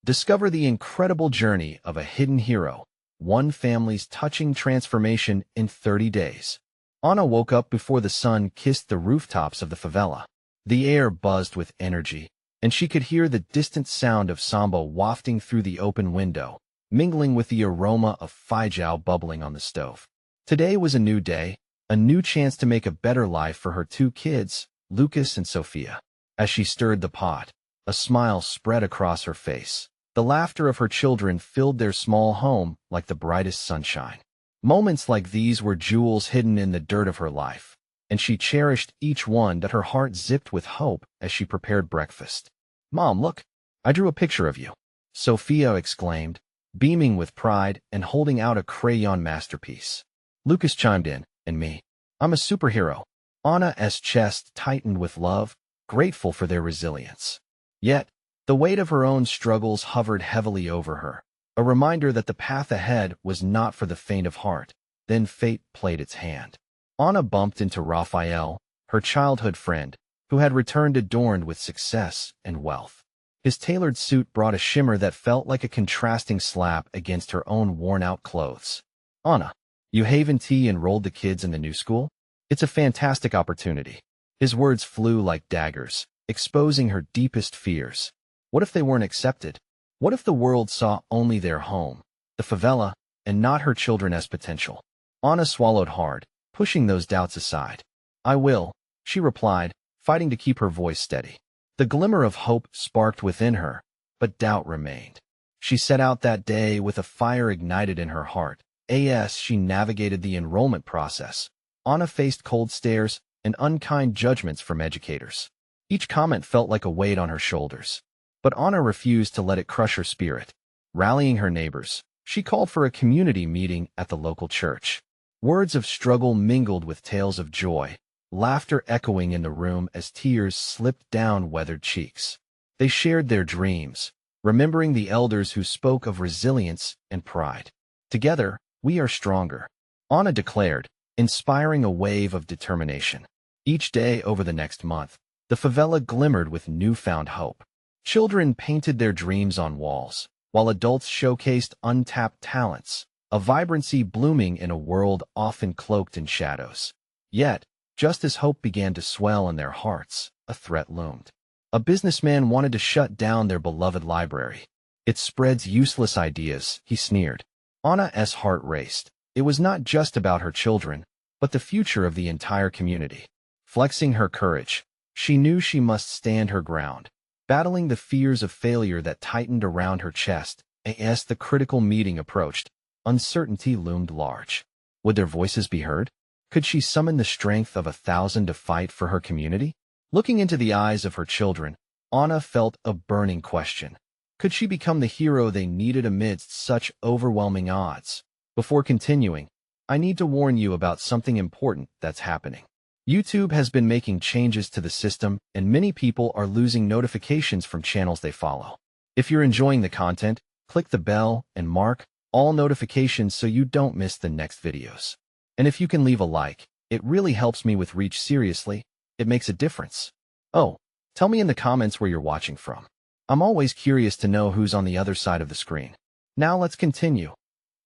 Discover the incredible journey of a hidden hero, one family's touching transformation in 30 days. Ana woke up before the sun kissed the rooftops of the favela. The air buzzed with energy, and she could hear the distant sound of samba wafting through the open window, mingling with the aroma of feijão bubbling on the stove. Today was a new day, a new chance to make a better life for her two kids, Lucas and Sophia. As she stirred the pot, a smile spread across her face. The laughter of her children filled their small home like the brightest sunshine. Moments like these were jewels hidden in the dirt of her life, and she cherished each one that her heart zipped with hope as she prepared breakfast. "Mom, look, I drew a picture of you," Sophia exclaimed, beaming with pride and holding out a crayon masterpiece. Lucas chimed in, "And me. I'm a superhero." Anna's chest tightened with love, grateful for their resilience. Yet, the weight of her own struggles hovered heavily over her, a reminder that the path ahead was not for the faint of heart. Then fate played its hand. Anna bumped into Raphael, her childhood friend, who had returned adorned with success and wealth. His tailored suit brought a shimmer that felt like a contrasting slap against her own worn-out clothes. "Anna, you haven't enrolled the kids in the new school? It's a fantastic opportunity." His words flew like daggers, exposing her deepest fears. What if they weren't accepted? What if the world saw only their home, the favela, and not her children's potential? Anna swallowed hard, pushing those doubts aside. "I will," she replied, fighting to keep her voice steady. The glimmer of hope sparked within her, but doubt remained. She set out that day with a fire ignited in her heart. As she navigated the enrollment process, Anna faced cold stares and unkind judgments from educators. Each comment felt like a weight on her shoulders. But Anna refused to let it crush her spirit. Rallying her neighbors, she called for a community meeting at the local church. Words of struggle mingled with tales of joy, laughter echoing in the room as tears slipped down weathered cheeks. They shared their dreams, remembering the elders who spoke of resilience and pride. "Together, we are stronger," Anna declared, inspiring a wave of determination. Each day over the next month, the favela glimmered with newfound hope. Children painted their dreams on walls, while adults showcased untapped talents, a vibrancy blooming in a world often cloaked in shadows. Yet, just as hope began to swell in their hearts, a threat loomed. A businessman wanted to shut down their beloved library. "It spreads useless ideas," he sneered. Anna's heart raced. It was not just about her children, but the future of the entire community. Flexing her courage, she knew she must stand her ground. Battling the fears of failure that tightened around her chest, as the critical meeting approached, uncertainty loomed large. Would their voices be heard? Could she summon the strength of 1,000 to fight for her community? Looking into the eyes of her children, Anna felt a burning question. Could she become the hero they needed amidst such overwhelming odds? Before continuing, I need to warn you about something important that's happening. YouTube has been making changes to the system, and many people are losing notifications from channels they follow. If you're enjoying the content, click the bell and mark all notifications so you don't miss the next videos. And if you can leave a like, it really helps me with reach. Seriously, it makes a difference. Oh, tell me in the comments where you're watching from. I'm always curious to know who's on the other side of the screen. Now let's continue.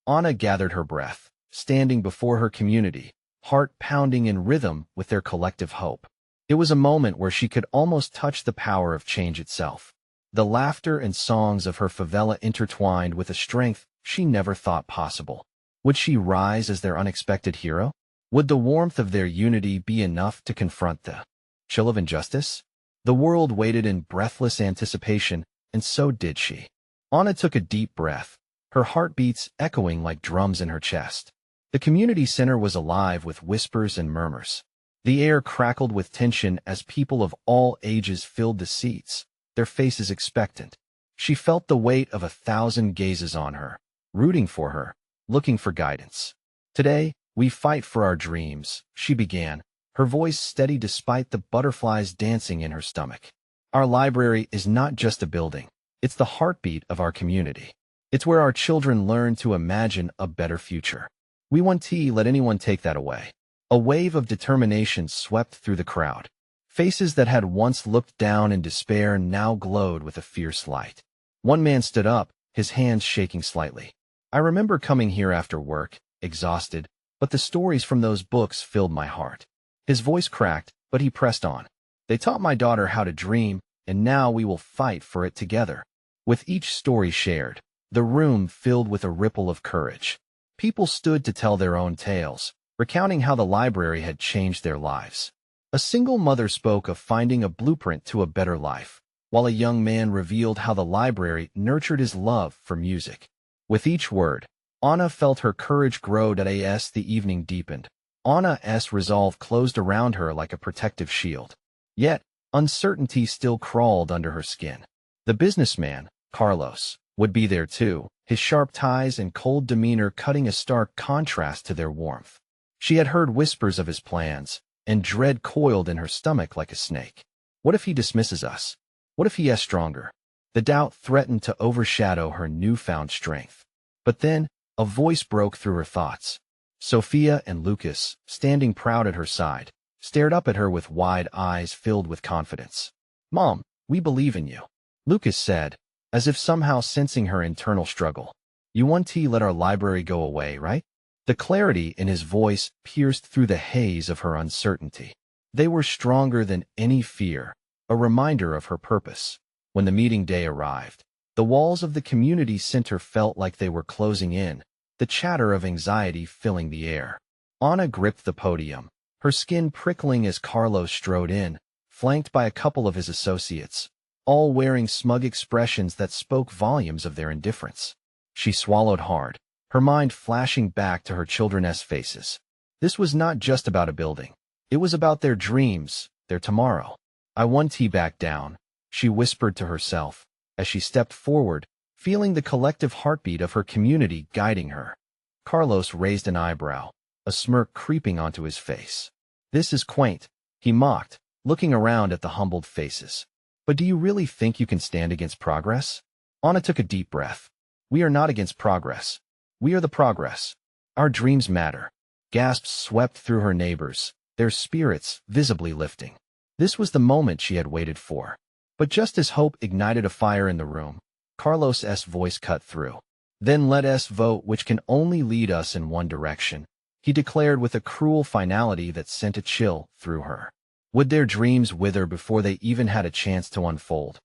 Anna gathered her breath, standing before her community, heart pounding in rhythm with their collective hope. It was a moment where she could almost touch the power of change itself. The laughter and songs of her favela intertwined with a strength she never thought possible. Would she rise as their unexpected hero? Would the warmth of their unity be enough to confront the chill of injustice? The world waited in breathless anticipation, and so did she. Anna took a deep breath, her heartbeats echoing like drums in her chest. The community center was alive with whispers and murmurs. The air crackled with tension as people of all ages filled the seats, their faces expectant. She felt the weight of 1,000 gazes on her, rooting for her, looking for guidance. "Today, we fight for our dreams," she began, her voice steady despite the butterflies dancing in her stomach. "Our library is not just a building. It's the heartbeat of our community. It's where our children learn to imagine a better future. We won't let anyone take that away." A wave of determination swept through the crowd. Faces that had once looked down in despair now glowed with a fierce light. One man stood up, his hands shaking slightly. I remember coming here after work, exhausted, but the stories from those books filled my heart. His voice cracked, but he pressed on. They taught my daughter how to dream, and now we will fight for it together. With each story shared, the room filled with a ripple of courage. People stood to tell their own tales, recounting how the library had changed their lives. A single mother spoke of finding a blueprint to a better life, while a young man revealed how the library nurtured his love for music. With each word, Anna felt her courage grow as the evening deepened. Anna's resolve closed around her like a protective shield. Yet, uncertainty still crawled under her skin. The businessman, Carlos, would be there too, his sharp ties and cold demeanor cutting a stark contrast to their warmth. She had heard whispers of his plans, and dread coiled in her stomach like a snake. What if he dismisses us? What if he is stronger? The doubt threatened to overshadow her newfound strength. But then, a voice broke through her thoughts. Sophia and Lucas, standing proud at her side, stared up at her with wide eyes filled with confidence. "Mom, we believe in you," Lucas said, as if somehow sensing her internal struggle. "You won't let our library go away, right?" The clarity in his voice pierced through the haze of her uncertainty. They were stronger than any fear, a reminder of her purpose. When the meeting day arrived, the walls of the community center felt like they were closing in, the chatter of anxiety filling the air. Anna gripped the podium, her skin prickling as Carlos strode in, flanked by a couple of his associates, all wearing smug expressions that spoke volumes of their indifference. She swallowed hard, her mind flashing back to her children's faces. This was not just about a building. It was about their dreams, their tomorrow. "I won't back down," she whispered to herself, as she stepped forward, feeling the collective heartbeat of her community guiding her. Carlos raised an eyebrow, a smirk creeping onto his face. "This is quaint," he mocked, looking around at the humbled faces. "But do you really think you can stand against progress?" Anna took a deep breath. "We are not against progress. We are the progress. Our dreams matter." Gasps swept through her neighbors, their spirits visibly lifting. This was the moment she had waited for. But just as hope ignited a fire in the room, Carlos's voice cut through. "Then let us vote, which can only lead us in one direction," he declared with a cruel finality that sent a chill through her. Would their dreams wither before they even had a chance to unfold?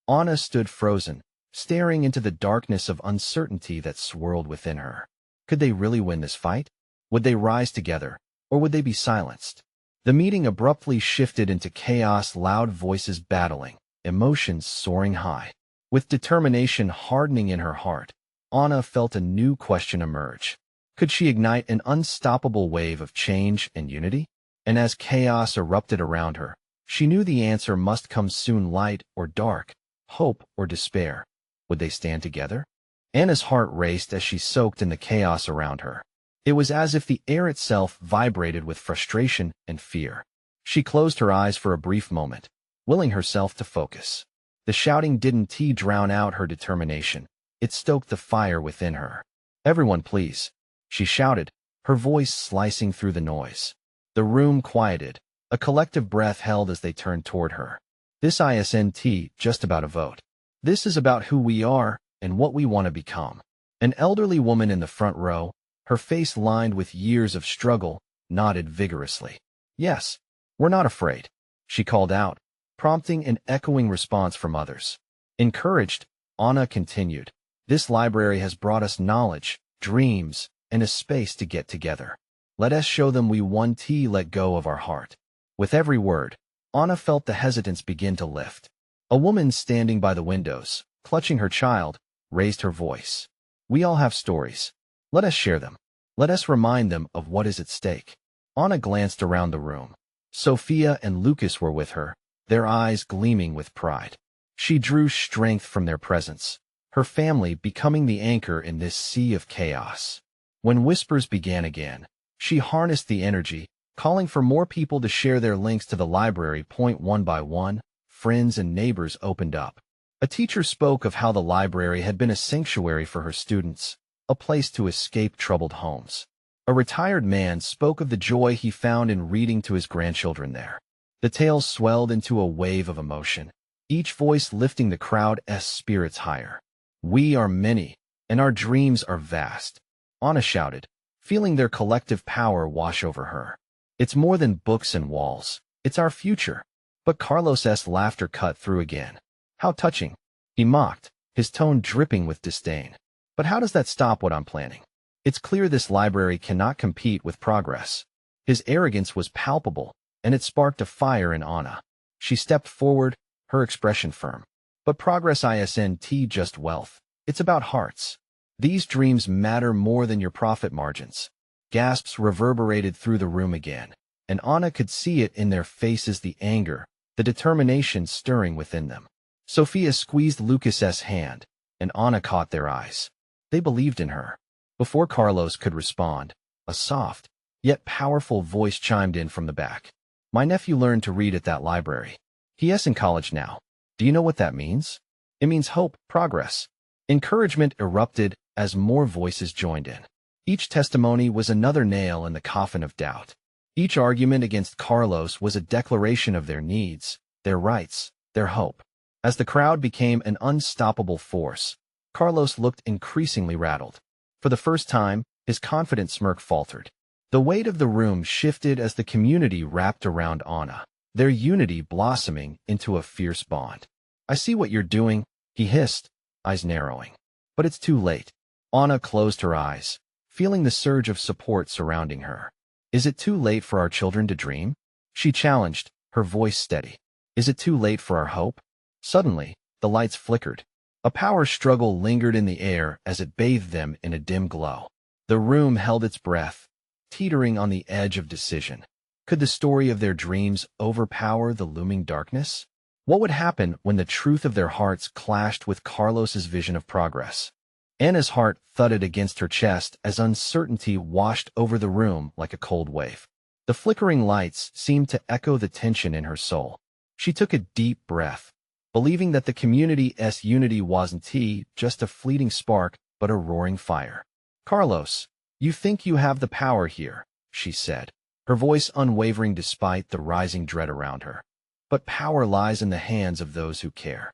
Anna stood frozen, staring into the darkness of uncertainty that swirled within her. Could they really win this fight? Would they rise together, or would they be silenced? The meeting abruptly shifted into chaos, loud voices battling, emotions soaring high. With determination hardening in her heart, Anna felt a new question emerge. Could she ignite an unstoppable wave of change and unity? And as chaos erupted around her, she knew the answer must come soon: light or dark, hope or despair. Would they stand together? Anna's heart raced as she soaked in the chaos around her. It was as if the air itself vibrated with frustration and fear. She closed her eyes for a brief moment, willing herself to focus. The shouting didn't drown out her determination. It stoked the fire within her. "Everyone, please," she shouted, her voice slicing through the noise. The room quieted, a collective breath held as they turned toward her. "This isn't just about a vote. This is about who we are and what we want to become." An elderly woman in the front row, her face lined with years of struggle, nodded vigorously. "Yes, we're not afraid," she called out, prompting an echoing response from others. Encouraged, Anna continued, "This library has brought us knowledge, dreams, and a space to get together. Let us show them we won't let go of our heart." With every word, Anna felt the hesitance begin to lift. A woman standing by the windows, clutching her child, raised her voice. "We all have stories. Let us share them. Let us remind them of what is at stake." Anna glanced around the room. Sophia and Lucas were with her, their eyes gleaming with pride. She drew strength from their presence, her family becoming the anchor in this sea of chaos. When whispers began again, she harnessed the energy, calling for more people to share their links to the library. One by one, friends and neighbors opened up. A teacher spoke of how the library had been a sanctuary for her students, a place to escape troubled homes. A retired man spoke of the joy he found in reading to his grandchildren there. The tales swelled into a wave of emotion, each voice lifting the crowd's spirits higher. "We are many, and our dreams are vast," Anna shouted, feeling their collective power wash over her. "It's more than books and walls. It's our future." But Carlos's laughter cut through again. "How touching," he mocked, his tone dripping with disdain. "But how does that stop what I'm planning? It's clear this library cannot compete with progress." His arrogance was palpable, and it sparked a fire in Anna. She stepped forward, her expression firm. "But progress isn't just wealth. It's about hearts. These dreams matter more than your profit margins." Gasps reverberated through the room again, and Anna could see it in their faces, the anger, the determination stirring within them. Sophia squeezed Lucas's hand, and Anna caught their eyes. They believed in her. Before Carlos could respond, a soft, yet powerful voice chimed in from the back. "My nephew learned to read at that library. He is in college now. Do you know what that means? It means hope, progress." Encouragement erupted as more voices joined in. Each testimony was another nail in the coffin of doubt. Each argument against Carlos was a declaration of their needs, their rights, their hope. As the crowd became an unstoppable force, Carlos looked increasingly rattled. For the first time, his confident smirk faltered. The weight of the room shifted as the community wrapped around Anna, their unity blossoming into a fierce bond. "I see what you're doing," he hissed, eyes narrowing. "But it's too late." Anna closed her eyes, feeling the surge of support surrounding her. "Is it too late for our children to dream?" she challenged, her voice steady. "Is it too late for our hope?" Suddenly, the lights flickered. A power struggle lingered in the air as it bathed them in a dim glow. The room held its breath, teetering on the edge of decision. Could the story of their dreams overpower the looming darkness? What would happen when the truth of their hearts clashed with Carlos's vision of progress? Anna's heart thudded against her chest as uncertainty washed over the room like a cold wave. The flickering lights seemed to echo the tension in her soul. She took a deep breath, believing that the community's unity wasn't just a fleeting spark, but a roaring fire. "Carlos, you think you have the power here," she said, her voice unwavering despite the rising dread around her. "But power lies in the hands of those who care."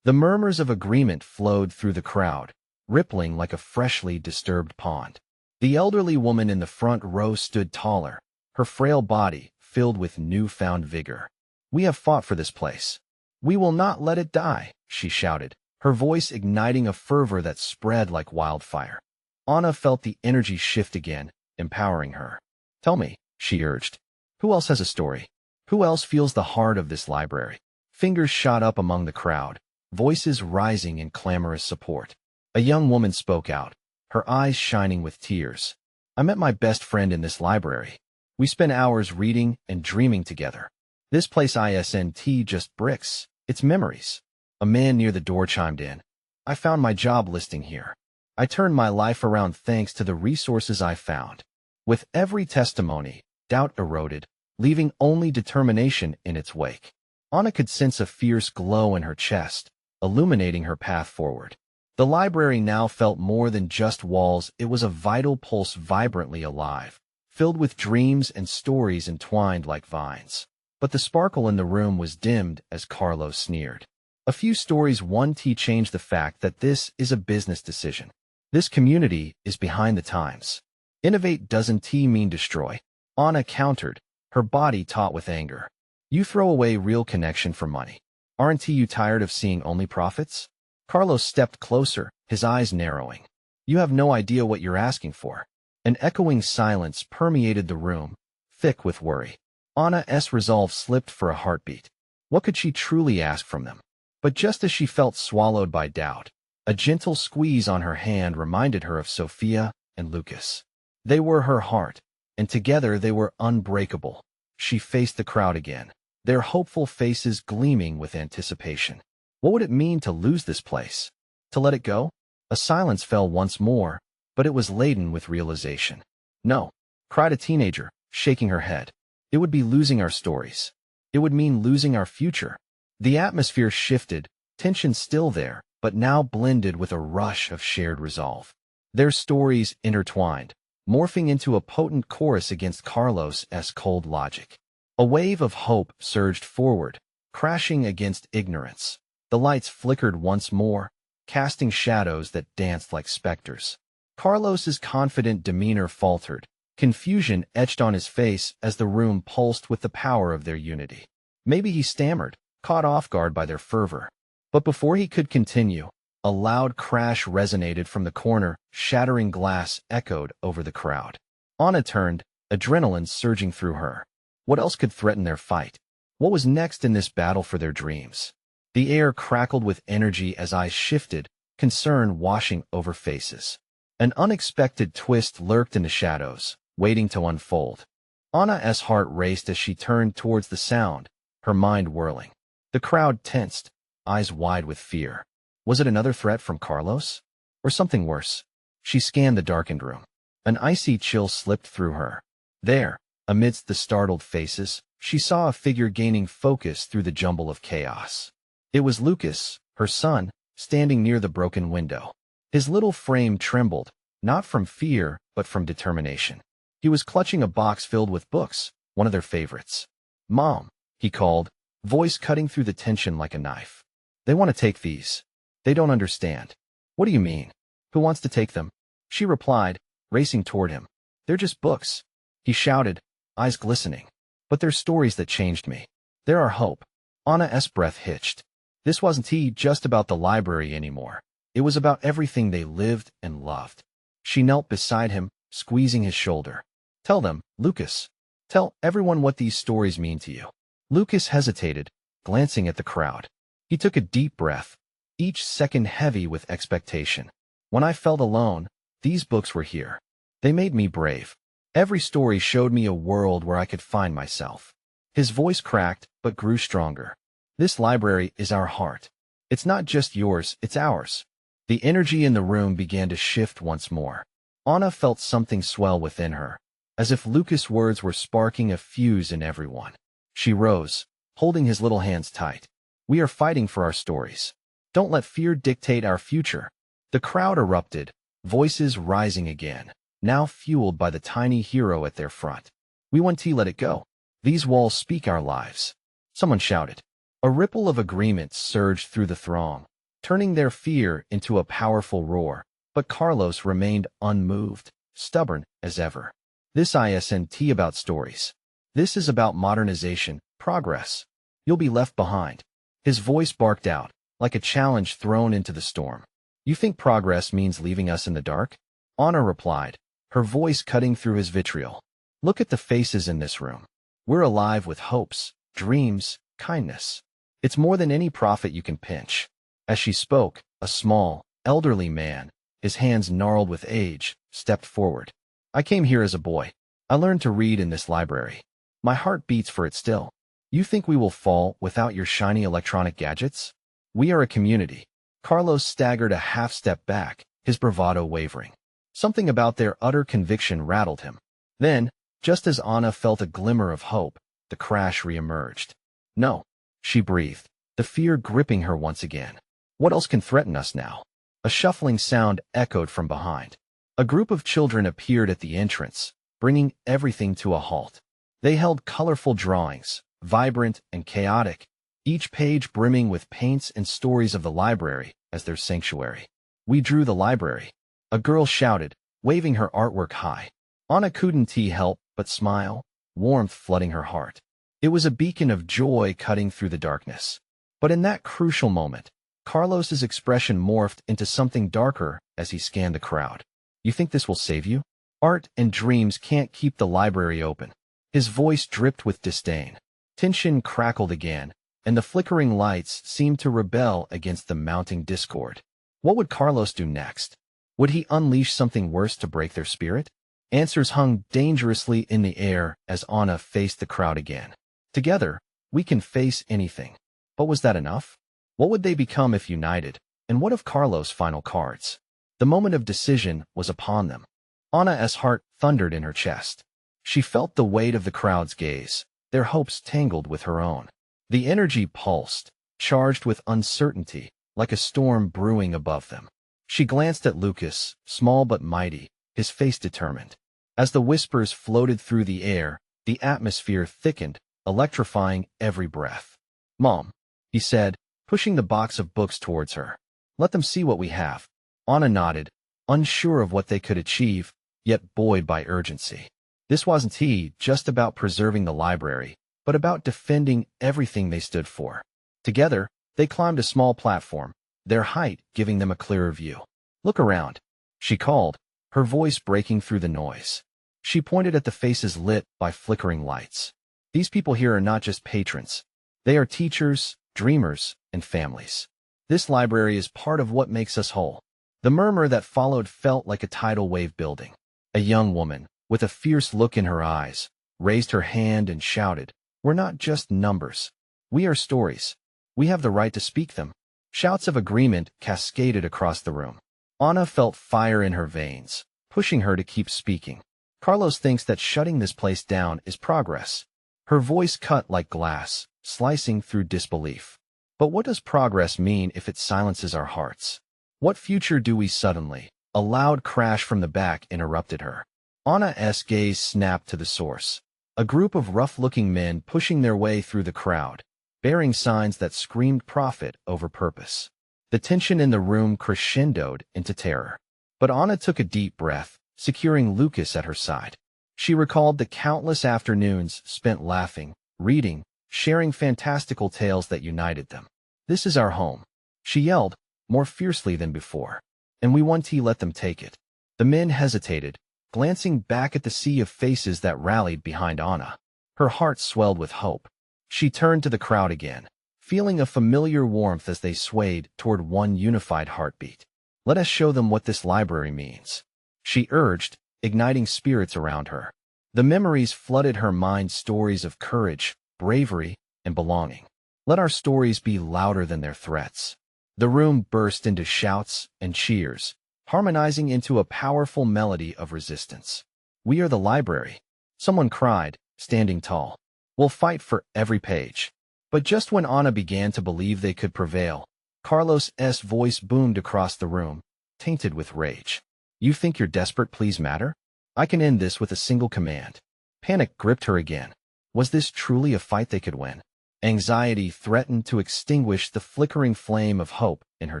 The murmurs of agreement flowed through the crowd, rippling like a freshly disturbed pond. The elderly woman in the front row stood taller, her frail body filled with newfound vigor. "We have fought for this place. We will not let it die," she shouted, her voice igniting a fervor that spread like wildfire. Anna felt the energy shift again, empowering her. "Tell me," she urged. "Who else has a story? Who else feels the heart of this library?" Fingers shot up among the crowd, voices rising in clamorous support. A young woman spoke out, her eyes shining with tears. "I met my best friend in this library. We spent hours reading and dreaming together. This place isn't just bricks, it's memories." A man near the door chimed in. "I found my job listing here. I turned my life around thanks to the resources I found." With every testimony, doubt eroded, leaving only determination in its wake. Anna could sense a fierce glow in her chest, illuminating her path forward. The library now felt more than just walls. It was a vital pulse, vibrantly alive, filled with dreams and stories entwined like vines. But the sparkle in the room was dimmed as Carlos sneered. "A few stories won't change the fact that this is a business decision. This community is behind the times. Innovate doesn't mean destroy." Anna countered, her body taut with anger. "You throw away real connection for money. Aren't you tired of seeing only profits?" Carlos stepped closer, his eyes narrowing. "You have no idea what you're asking for." An echoing silence permeated the room, thick with worry. Anna's resolve slipped for a heartbeat. What could she truly ask from them? But just as she felt swallowed by doubt, a gentle squeeze on her hand reminded her of Sophia and Lucas. They were her heart, and together they were unbreakable. She faced the crowd again, their hopeful faces gleaming with anticipation. What would it mean to lose this place? To let it go? A silence fell once more, but it was laden with realization. "No," cried a teenager, shaking her head. "It would be losing our stories. It would mean losing our future." The atmosphere shifted, tension still there, but now blended with a rush of shared resolve. Their stories intertwined, morphing into a potent chorus against Carlos's cold logic. A wave of hope surged forward, crashing against ignorance. The lights flickered once more, casting shadows that danced like specters. Carlos's confident demeanor faltered. Confusion etched on his face as the room pulsed with the power of their unity. Maybe he stammered, caught off guard by their fervor. But before he could continue, a loud crash resonated from the corner, shattering glass echoed over the crowd. Anna turned, adrenaline surging through her. What else could threaten their fight? What was next in this battle for their dreams? The air crackled with energy as eyes shifted, concern washing over faces. An unexpected twist lurked in the shadows, waiting to unfold. Anna's heart raced as she turned towards the sound, her mind whirling. The crowd tensed, eyes wide with fear. Was it another threat from Carlos? Or something worse? She scanned the darkened room. An icy chill slipped through her. There, amidst the startled faces, she saw a figure gaining focus through the jumble of chaos. It was Lucas, her son, standing near the broken window. His little frame trembled, not from fear, but from determination. He was clutching a box filled with books, one of their favorites. "Mom," he called, voice cutting through the tension like a knife. "They want to take these. They don't understand." "What do you mean? Who wants to take them?" she replied, racing toward him. "They're just books," he shouted, eyes glistening. "But they're stories that changed me. They're our hope." Anna's breath hitched. This wasn't just about the library anymore. It was about everything they lived and loved. She knelt beside him, squeezing his shoulder. "Tell them, Lucas. Tell everyone what these stories mean to you." Lucas hesitated, glancing at the crowd. He took a deep breath, each second heavy with expectation. "When I felt alone, these books were here. They made me brave. Every story showed me a world where I could find myself." His voice cracked, but grew stronger. "This library is our heart. It's not just yours, it's ours." The energy in the room began to shift once more. Anna felt something swell within her, as if Lucas' words were sparking a fuse in everyone. She rose, holding his little hands tight. "We are fighting for our stories. Don't let fear dictate our future." The crowd erupted, voices rising again, now fueled by the tiny hero at their front. "We won't let it go. These walls speak our lives," someone shouted. A ripple of agreement surged through the throng, turning their fear into a powerful roar, but Carlos remained unmoved, stubborn as ever. "This isn't about stories. This is about modernization, progress. You'll be left behind." His voice barked out, like a challenge thrown into the storm. "You think progress means leaving us in the dark?" Anna replied, her voice cutting through his vitriol. "Look at the faces in this room. We're alive with hopes, dreams, kindness. It's more than any profit you can pinch." As she spoke, a small, elderly man, his hands gnarled with age, stepped forward. "I came here as a boy. I learned to read in this library. My heart beats for it still. You think we will fall without your shiny electronic gadgets? We are a community." Carlos staggered a half-step back, his bravado wavering. Something about their utter conviction rattled him. Then, just as Anna felt a glimmer of hope, the crash reemerged. "No," she breathed, the fear gripping her once again. "What else can threaten us now?" A shuffling sound echoed from behind. A group of children appeared at the entrance, bringing everything to a halt. They held colorful drawings, vibrant and chaotic, each page brimming with paints and stories of the library as their sanctuary. "We drew the library," a girl shouted, waving her artwork high. Anna couldn't help but smile, warmth flooding her heart. It was a beacon of joy cutting through the darkness. But in that crucial moment, Carlos's expression morphed into something darker as he scanned the crowd. "You think this will save you? Art and dreams can't keep the library open." His voice dripped with disdain. Tension crackled again, and the flickering lights seemed to rebel against the mounting discord. What would Carlos do next? Would he unleash something worse to break their spirit? Answers hung dangerously in the air as Anna faced the crowd again. "Together, we can face anything." But was that enough? What would they become if united? And what of Carlos' final cards? The moment of decision was upon them. Anna's heart thundered in her chest. She felt the weight of the crowd's gaze, their hopes tangled with her own. The energy pulsed, charged with uncertainty, like a storm brewing above them. She glanced at Lucas, small but mighty, his face determined. As the whispers floated through the air, the atmosphere thickened, electrifying every breath. Mom, he said, pushing the box of books towards her. Let them see what we have. Anna nodded, unsure of what they could achieve, yet buoyed by urgency. This wasn't just about preserving the library, but about defending everything they stood for. Together, they climbed a small platform, their height giving them a clearer view. Look around, she called, her voice breaking through the noise. She pointed at the faces lit by flickering lights. These people here are not just patrons. They are teachers, dreamers, and families. This library is part of what makes us whole. The murmur that followed felt like a tidal wave building. A young woman, with a fierce look in her eyes, raised her hand and shouted, "We're not just numbers. We are stories. We have the right to speak them." Shouts of agreement cascaded across the room. Anna felt fire in her veins, pushing her to keep speaking. Carlos thinks that shutting this place down is progress. Her voice cut like glass, slicing through disbelief. But what does progress mean if it silences our hearts? What future do we suddenly? A loud crash from the back interrupted her. Anna's gaze snapped to the source. A group of rough-looking men pushing their way through the crowd, bearing signs that screamed profit over purpose. The tension in the room crescendoed into terror. But Anna took a deep breath, securing Lucas at her side. She recalled the countless afternoons spent laughing, reading, sharing fantastical tales that united them. "This is our home," she yelled, more fiercely than before. "And we won't let them take it." The men hesitated, glancing back at the sea of faces that rallied behind Anna. Her heart swelled with hope. She turned to the crowd again, feeling a familiar warmth as they swayed toward one unified heartbeat. "Let us show them what this library means," she urged, igniting spirits around her. The memories flooded her mind, stories of courage, bravery, and belonging. "Let our stories be louder than their threats." The room burst into shouts and cheers, harmonizing into a powerful melody of resistance. "We are the library," someone cried, standing tall. "We'll fight for every page." But just when Anna began to believe they could prevail, Carlos's voice boomed across the room, tainted with rage. "You think your desperate pleas matter? I can end this with a single command." Panic gripped her again. Was this truly a fight they could win? Anxiety threatened to extinguish the flickering flame of hope in her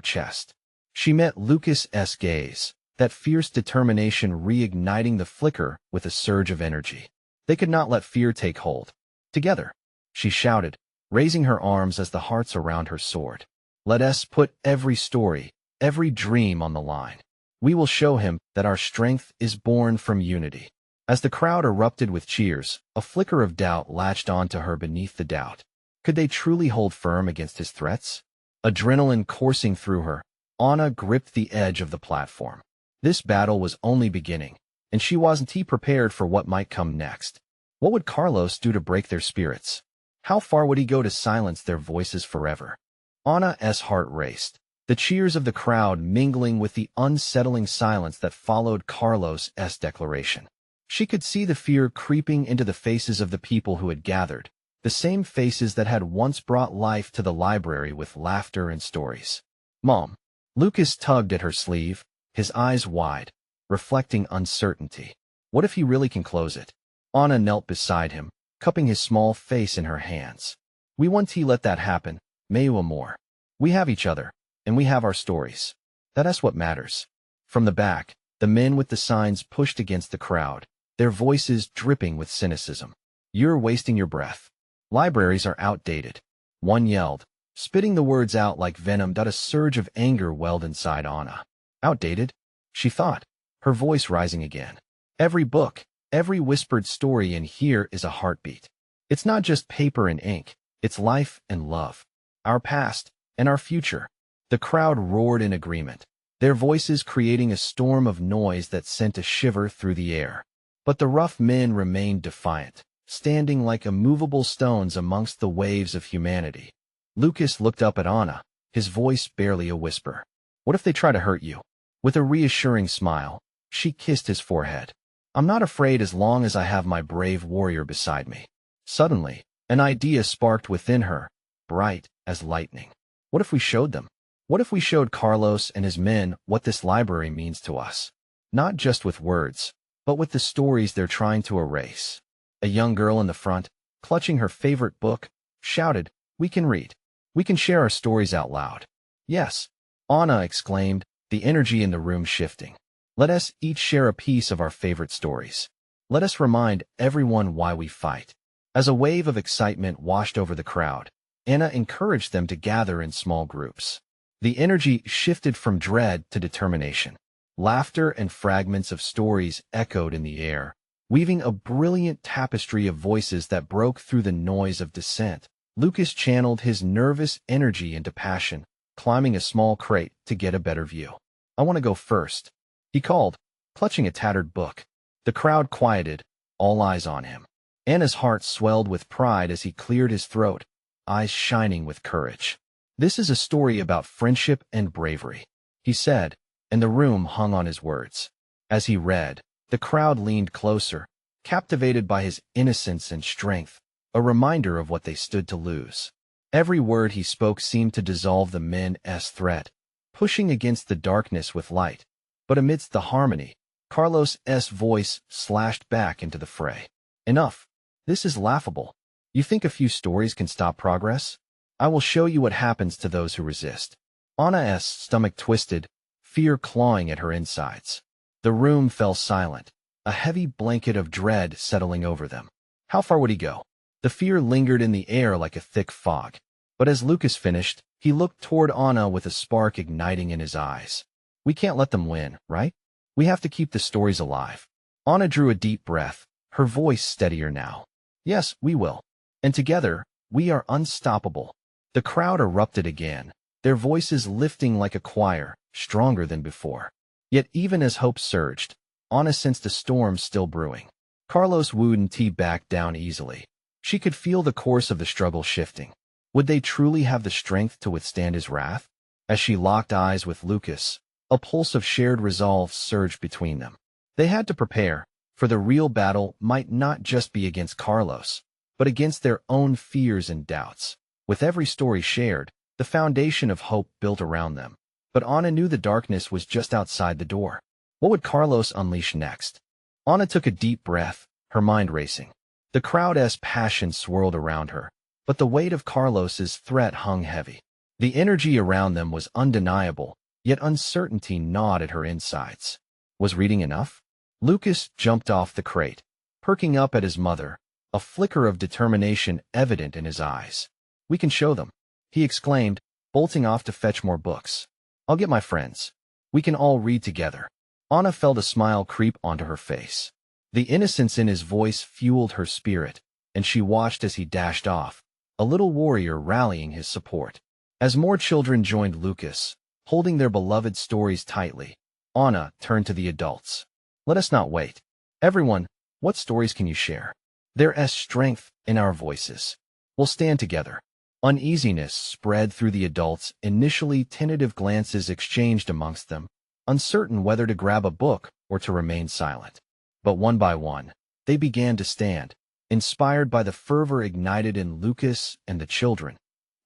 chest. She met Lucas's gaze, that fierce determination reigniting the flicker with a surge of energy. They could not let fear take hold. "Together," she shouted, raising her arms as the hearts around her soared. "Let us put every story, every dream on the line. We will show him that our strength is born from unity." As the crowd erupted with cheers, a flicker of doubt latched onto her beneath the doubt. Could they truly hold firm against his threats? Adrenaline coursing through her, Anna gripped the edge of the platform. This battle was only beginning, and she wasn't prepared for what might come next. What would Carlos do to break their spirits? How far would he go to silence their voices forever? Anna's heart raced, the cheers of the crowd mingling with the unsettling silence that followed Carlos's declaration. She could see the fear creeping into the faces of the people who had gathered, the same faces that had once brought life to the library with laughter and stories. "Mom." Lucas tugged at her sleeve, his eyes wide, reflecting uncertainty. What if he really can close it? Anna knelt beside him, cupping his small face in her hands. "We won't let that happen, meu amor. We have each other, and we have our stories. That's what matters." From the back, the men with the signs pushed against the crowd, their voices dripping with cynicism. "You're wasting your breath. Libraries are outdated," one yelled, spitting the words out like venom. A surge of anger welled inside Anna. Outdated? She thought, her voice rising again. "Every book, every whispered story in here is a heartbeat. It's not just paper and ink, it's life and love. Our past and our future." The crowd roared in agreement, their voices creating a storm of noise that sent a shiver through the air. But the rough men remained defiant, standing like immovable stones amongst the waves of humanity. Lucas looked up at Anna, his voice barely a whisper. "What if they try to hurt you?" With a reassuring smile, she kissed his forehead. "I'm not afraid as long as I have my brave warrior beside me." Suddenly, an idea sparked within her, bright as lightning. What if we showed them? What if we showed Carlos and his men what this library means to us? Not just with words, but with the stories they're trying to erase. A young girl in the front, clutching her favorite book, shouted, We can read. We can share our stories out loud. Yes, Anna exclaimed, the energy in the room shifting. Let us each share a piece of our favorite stories. Let us remind everyone why we fight. As a wave of excitement washed over the crowd, Anna encouraged them to gather in small groups. The energy shifted from dread to determination. Laughter and fragments of stories echoed in the air, weaving a brilliant tapestry of voices that broke through the noise of dissent. Lucas channeled his nervous energy into passion, climbing a small crate to get a better view. I want to go first, he called, clutching a tattered book. The crowd quieted, all eyes on him. Anna's heart swelled with pride as he cleared his throat, eyes shining with courage. This is a story about friendship and bravery, he said, and the room hung on his words. As he read, the crowd leaned closer, captivated by his innocence and strength, a reminder of what they stood to lose. Every word he spoke seemed to dissolve the men's threat, pushing against the darkness with light. But amidst the harmony, Carlos's voice slashed back into the fray. Enough. This is laughable. You think a few stories can stop progress? I will show you what happens to those who resist. Anna's stomach twisted, fear clawing at her insides. The room fell silent, a heavy blanket of dread settling over them. How far would he go? The fear lingered in the air like a thick fog. But as Lucas finished, he looked toward Anna with a spark igniting in his eyes. We can't let them win, right? We have to keep the stories alive. Anna drew a deep breath, her voice steadier now. Yes, we will. And together, we are unstoppable. The crowd erupted again, their voices lifting like a choir, stronger than before. Yet even as hope surged, Anna sensed a storm still brewing. Carlos wouldn't back down easily. She could feel the course of the struggle shifting. Would they truly have the strength to withstand his wrath? As she locked eyes with Lucas, a pulse of shared resolve surged between them. They had to prepare, for the real battle might not just be against Carlos, but against their own fears and doubts. With every story shared, the foundation of hope built around them. But Anna knew the darkness was just outside the door. What would Carlos unleash next? Anna took a deep breath, her mind racing. The crowd's passion swirled around her, but the weight of Carlos's threat hung heavy. The energy around them was undeniable, yet uncertainty gnawed at her insides. Was reading enough? Lucas jumped off the crate, perking up at his mother, a flicker of determination evident in his eyes. We can show them, he exclaimed, bolting off to fetch more books. I'll get my friends. We can all read together. Anna felt a smile creep onto her face. The innocence in his voice fueled her spirit, and she watched as he dashed off, a little warrior rallying his support. As more children joined Lucas, holding their beloved stories tightly, Anna turned to the adults. Let us not wait. Everyone, what stories can you share? There's strength in our voices. We'll stand together. Uneasiness spread through the adults, initially tentative glances exchanged amongst them, uncertain whether to grab a book or to remain silent. But one by one, they began to stand, inspired by the fervor ignited in Lucas and the children.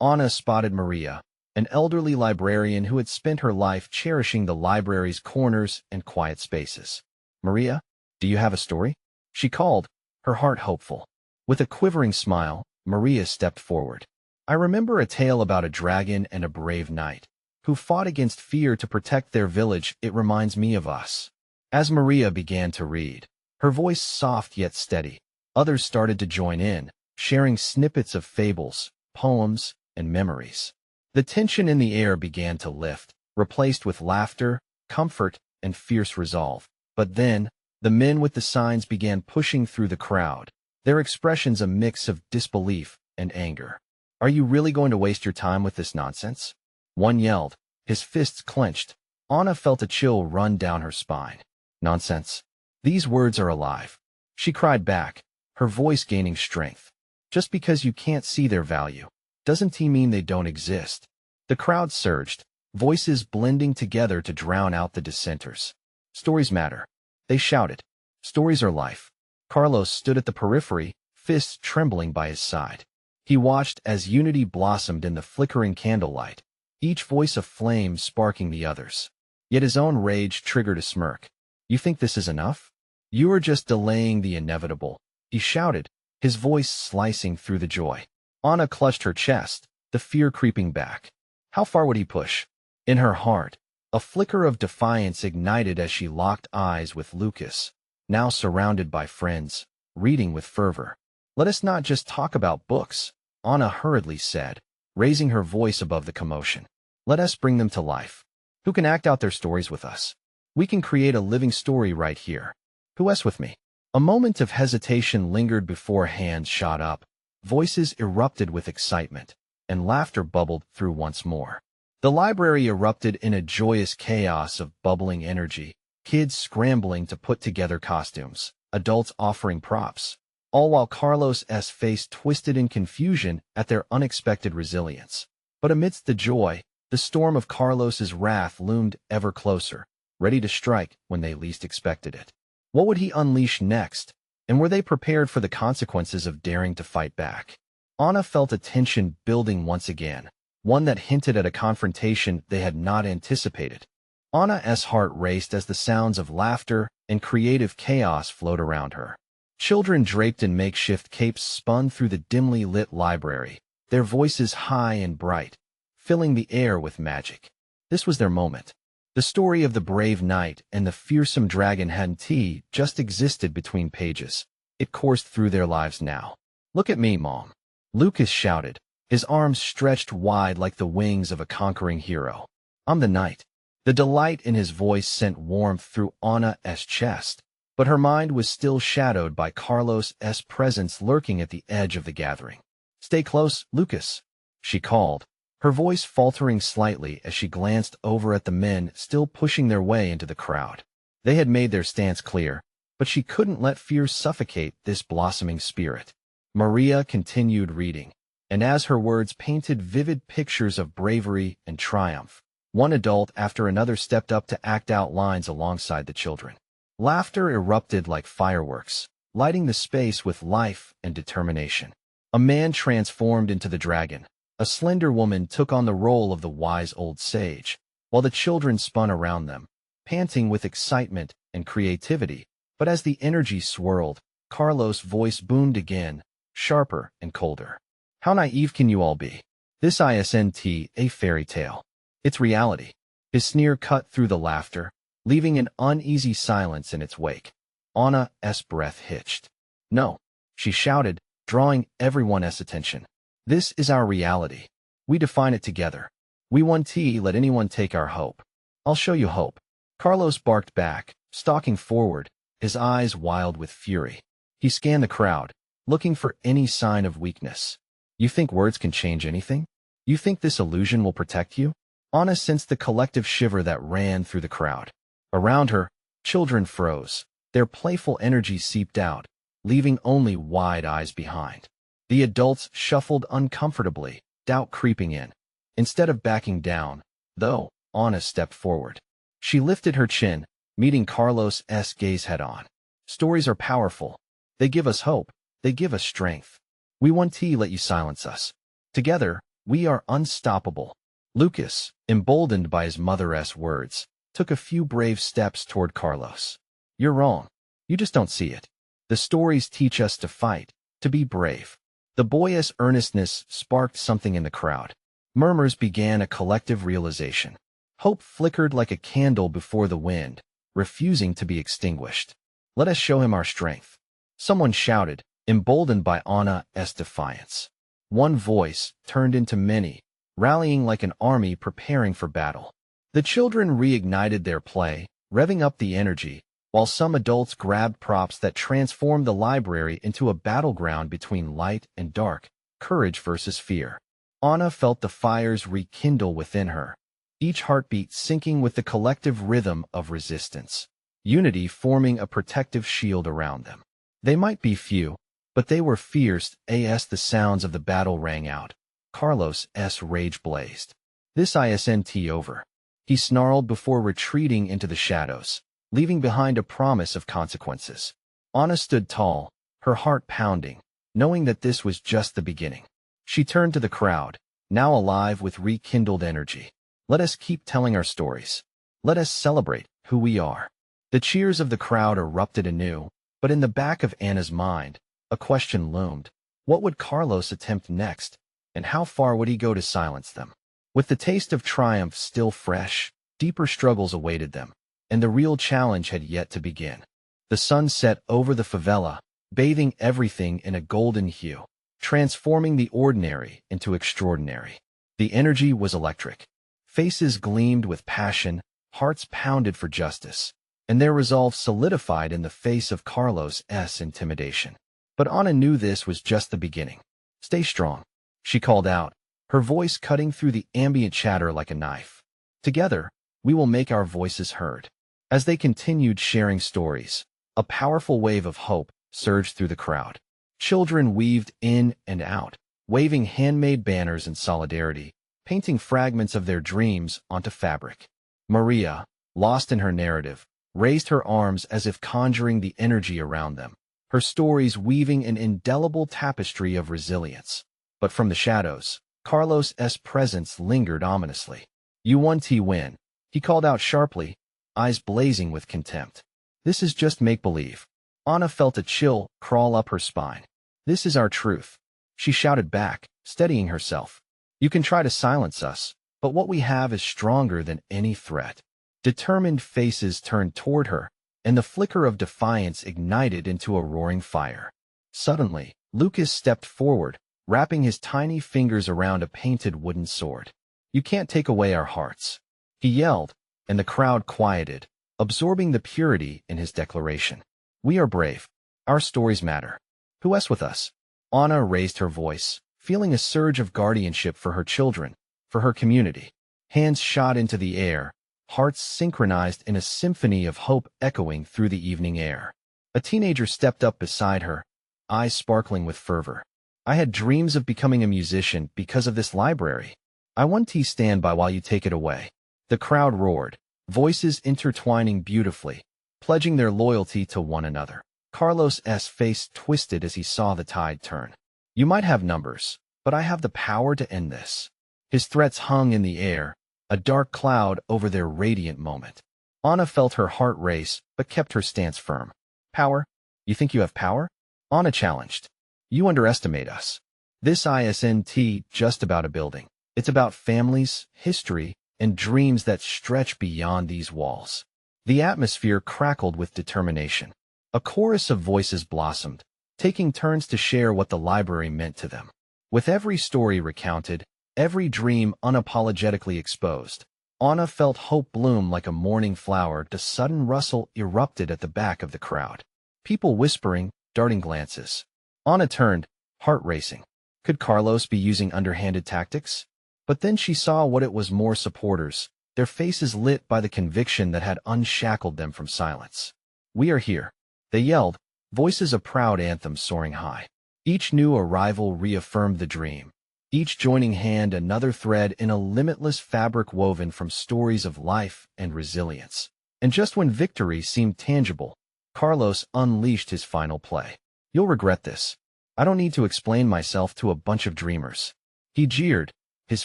Anna spotted Maria, an elderly librarian who had spent her life cherishing the library's corners and quiet spaces. Maria, do you have a story? She called, her heart hopeful. With a quivering smile, Maria stepped forward. I remember a tale about a dragon and a brave knight, who fought against fear to protect their village. It reminds me of us. As Maria began to read, her voice soft yet steady, others started to join in, sharing snippets of fables, poems, and memories. The tension in the air began to lift, replaced with laughter, comfort, and fierce resolve. But then, the men with the signs began pushing through the crowd, their expressions a mix of disbelief and anger. Are you really going to waste your time with this nonsense? One yelled, his fists clenched. Anna felt a chill run down her spine. Nonsense. These words are alive. She cried back, her voice gaining strength. Just because you can't see their value, doesn't mean they don't exist. The crowd surged, voices blending together to drown out the dissenters. Stories matter. They shouted. Stories are life. Carlos stood at the periphery, fists trembling by his side. He watched as unity blossomed in the flickering candlelight, each voice a flame sparking the others. Yet his own rage triggered a smirk. You think this is enough? You are just delaying the inevitable, he shouted, his voice slicing through the joy. Anna clutched her chest, the fear creeping back. How far would he push? In her heart, a flicker of defiance ignited as she locked eyes with Lucas, now surrounded by friends, reading with fervor. Let us not just talk about books, Anna hurriedly said, raising her voice above the commotion. Let us bring them to life. Who can act out their stories with us? We can create a living story right here. Who is with me? A moment of hesitation lingered before hands shot up, voices erupted with excitement, and laughter bubbled through once more. The library erupted in a joyous chaos of bubbling energy, kids scrambling to put together costumes, adults offering props, all while Carlos's face twisted in confusion at their unexpected resilience. But amidst the joy, the storm of Carlos's wrath loomed ever closer, ready to strike when they least expected it. What would he unleash next, and were they prepared for the consequences of daring to fight back? Anna felt a tension building once again, one that hinted at a confrontation they had not anticipated. Anna's heart raced as the sounds of laughter and creative chaos flowed around her. Children draped in makeshift capes spun through the dimly lit library, their voices high and bright, filling the air with magic. This was their moment. The story of the brave knight and the fearsome dragon hadn't just existed between pages. It coursed through their lives now. Look at me, Mom, Lucas shouted, his arms stretched wide like the wings of a conquering hero. I'm the knight. The delight in his voice sent warmth through Anna's chest, but her mind was still shadowed by Carlos's presence lurking at the edge of the gathering. Stay close, Lucas, she called, her voice faltering slightly as she glanced over at the men still pushing their way into the crowd. They had made their stance clear, but she couldn't let fear suffocate this blossoming spirit. Maria continued reading, and as her words painted vivid pictures of bravery and triumph, one adult after another stepped up to act out lines alongside the children. Laughter erupted like fireworks, lighting the space with life and determination. A man transformed into the dragon. A slender woman took on the role of the wise old sage, while the children spun around them, panting with excitement and creativity. But as the energy swirled, Carlos' voice boomed again, sharper and colder. How naive can you all be? This isn't a fairy tale. It's reality. His sneer cut through the laughter, leaving an uneasy silence in its wake. Anna's breath hitched. No, she shouted, drawing everyone's attention. This is our reality. We define it together. We won't let anyone take our hope. I'll show you hope. Carlos barked back, stalking forward, his eyes wild with fury. He scanned the crowd, looking for any sign of weakness. You think words can change anything? You think this illusion will protect you? Anna sensed the collective shiver that ran through the crowd. Around her, children froze. Their playful energy seeped out, leaving only wide eyes behind. The adults shuffled uncomfortably, doubt creeping in. Instead of backing down, though, Anna stepped forward. She lifted her chin, meeting Carlos's gaze head-on. Stories are powerful. They give us hope. They give us strength. We won't let you silence us. Together, we are unstoppable. Lucas, emboldened by his mother's words, took a few brave steps toward Carlos. You're wrong. You just don't see it. The stories teach us to fight, to be brave. The boy's earnestness sparked something in the crowd. Murmurs began a collective realization. Hope flickered like a candle before the wind, refusing to be extinguished. Let us show him our strength. Someone shouted, emboldened by Anna's defiance. One voice turned into many, rallying like an army preparing for battle. The children reignited their play, revving up the energy, while some adults grabbed props that transformed the library into a battleground between light and dark, courage versus fear. Anna felt the fires rekindle within her, each heartbeat syncing with the collective rhythm of resistance, unity forming a protective shield around them. They might be few, but they were fierce as the sounds of the battle rang out. Carlos's rage blazed. This isn't over. He snarled before retreating into the shadows, leaving behind a promise of consequences. Anna stood tall, her heart pounding, knowing that this was just the beginning. She turned to the crowd, now alive with rekindled energy. Let us keep telling our stories. Let us celebrate who we are. The cheers of the crowd erupted anew, but in the back of Anna's mind, a question loomed. What would Carlos attempt next, and how far would he go to silence them? With the taste of triumph still fresh, deeper struggles awaited them, and the real challenge had yet to begin. The sun set over the favela, bathing everything in a golden hue, transforming the ordinary into extraordinary. The energy was electric. Faces gleamed with passion, hearts pounded for justice, and their resolve solidified in the face of Carlos's intimidation. But Ana knew this was just the beginning. "Stay strong," she called out, her voice cutting through the ambient chatter like a knife. "Together, we will make our voices heard." As they continued sharing stories, a powerful wave of hope surged through the crowd. Children weaved in and out, waving handmade banners in solidarity, painting fragments of their dreams onto fabric. Maria, lost in her narrative, raised her arms as if conjuring the energy around them, her stories weaving an indelible tapestry of resilience. But from the shadows, Carlos's presence lingered ominously. "You won't win," he called out sharply, eyes blazing with contempt. "This is just make-believe." Ana felt a chill crawl up her spine. "This is our truth," she shouted back, steadying herself. "You can try to silence us, but what we have is stronger than any threat." Determined faces turned toward her, and the flicker of defiance ignited into a roaring fire. Suddenly, Lucas stepped forward, wrapping his tiny fingers around a painted wooden sword. "You can't take away our hearts," he yelled, and the crowd quieted, absorbing the purity in his declaration. "We are brave. Our stories matter. Who's with us?" Ana raised her voice, feeling a surge of guardianship for her children, for her community. Hands shot into the air, hearts synchronized in a symphony of hope echoing through the evening air. A teenager stepped up beside her, eyes sparkling with fervor. "I had dreams of becoming a musician because of this library. I want to stand by while you take it away." The crowd roared, voices intertwining beautifully, pledging their loyalty to one another. Carlos's face twisted as he saw the tide turn. "You might have numbers, but I have the power to end this." His threats hung in the air, a dark cloud over their radiant moment. Ana felt her heart race, but kept her stance firm. "Power? You think you have power?" Ana challenged. "You underestimate us. This isn't just about a building. It's about families, history, and dreams that stretch beyond these walls." The atmosphere crackled with determination. A chorus of voices blossomed, taking turns to share what the library meant to them. With every story recounted, every dream unapologetically exposed, Ana felt hope bloom like a morning flower. A sudden rustle erupted at the back of the crowd. People whispering, darting glances. Ana turned, heart racing. Could Carlos be using underhanded tactics? But then she saw what it was: more supporters, their faces lit by the conviction that had unshackled them from silence. "We are here," they yelled, voices a proud anthem soaring high. Each new arrival reaffirmed the dream, each joining hand another thread in a limitless fabric woven from stories of life and resilience. And just when victory seemed tangible, Carlos unleashed his final play. "You'll regret this. I don't need to explain myself to a bunch of dreamers." He jeered, his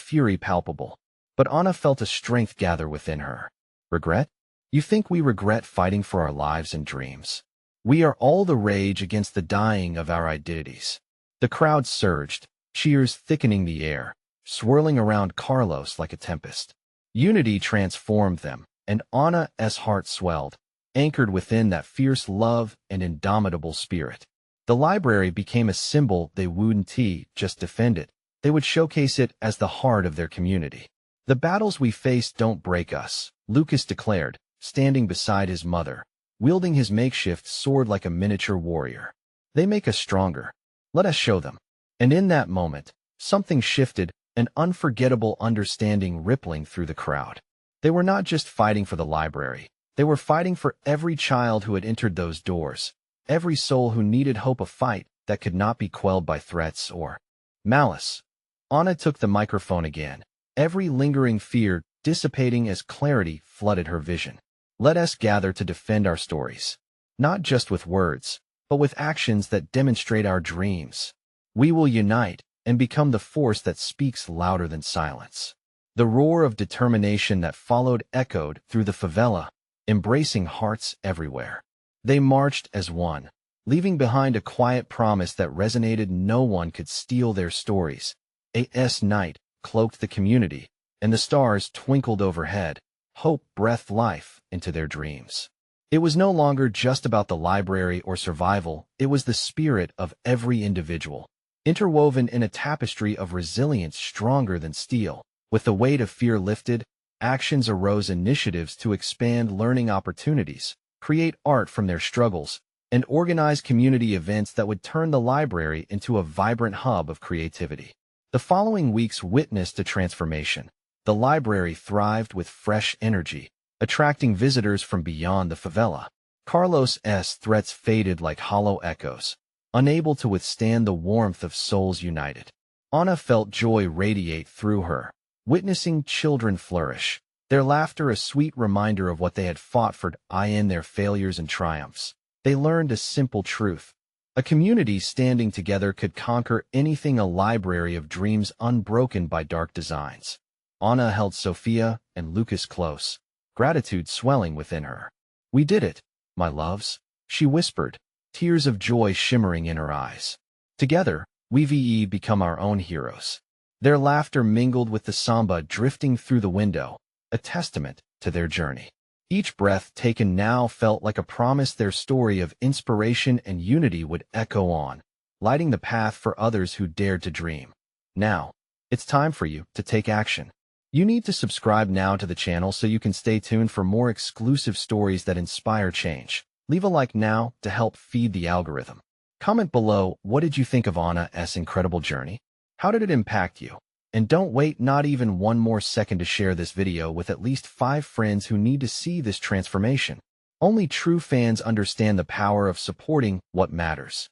fury palpable. But Ana felt a strength gather within her. "Regret? You think we regret fighting for our lives and dreams? We are all the rage against the dying of our identities." The crowd surged, cheers thickening the air, swirling around Carlos like a tempest. Unity transformed them, and Ana's heart swelled, anchored within that fierce love and indomitable spirit. The library became a symbol. They wouldn't just defend it, they would showcase it as the heart of their community. "The battles we face don't break us," Lucas declared, standing beside his mother, wielding his makeshift sword like a miniature warrior. "They make us stronger. Let us show them." And in that moment, something shifted, an unforgettable understanding rippling through the crowd. They were not just fighting for the library. They were fighting for every child who had entered those doors, every soul who needed hope, a fight that could not be quelled by threats or malice. Ana took the microphone again, every lingering fear dissipating as clarity flooded her vision. "Let us gather to defend our stories, not just with words, but with actions that demonstrate our dreams. We will unite and become the force that speaks louder than silence." The roar of determination that followed echoed through the favela, embracing hearts everywhere. They marched as one, leaving behind a quiet promise that resonated. No one could steal their stories. A.S. night cloaked the community, and the stars twinkled overhead. Hope breathed life into their dreams. It was no longer just about the library or survival, it was the spirit of every individual, interwoven in a tapestry of resilience stronger than steel. With the weight of fear lifted, actions arose, initiatives to expand learning opportunities, create art from their struggles, and organize community events that would turn the library into a vibrant hub of creativity. The following weeks witnessed a transformation. The library thrived with fresh energy, attracting visitors from beyond the favela. Carlos's threats faded like hollow echoes, unable to withstand the warmth of souls united. Ana felt joy radiate through her, witnessing children flourish, their laughter a sweet reminder of what they had fought for. In their failures and triumphs, they learned a simple truth. A community standing together could conquer anything, a library of dreams unbroken by dark designs. Ana held Sophia and Lucas close, gratitude swelling within her. "We did it, my loves," she whispered, tears of joy shimmering in her eyes. "Together, we've become our own heroes." Their laughter mingled with the samba drifting through the window, a testament to their journey. Each breath taken now felt like a promise. Their story of inspiration and unity would echo on, lighting the path for others who dared to dream. Now, it's time for you to take action. You need to subscribe now to the channel so you can stay tuned for more exclusive stories that inspire change. Leave a like now to help feed the algorithm. Comment below, what did you think of Ana's incredible journey? How did it impact you? And don't wait not even one more second to share this video with at least 5 friends who need to see this transformation. Only true fans understand the power of supporting what matters.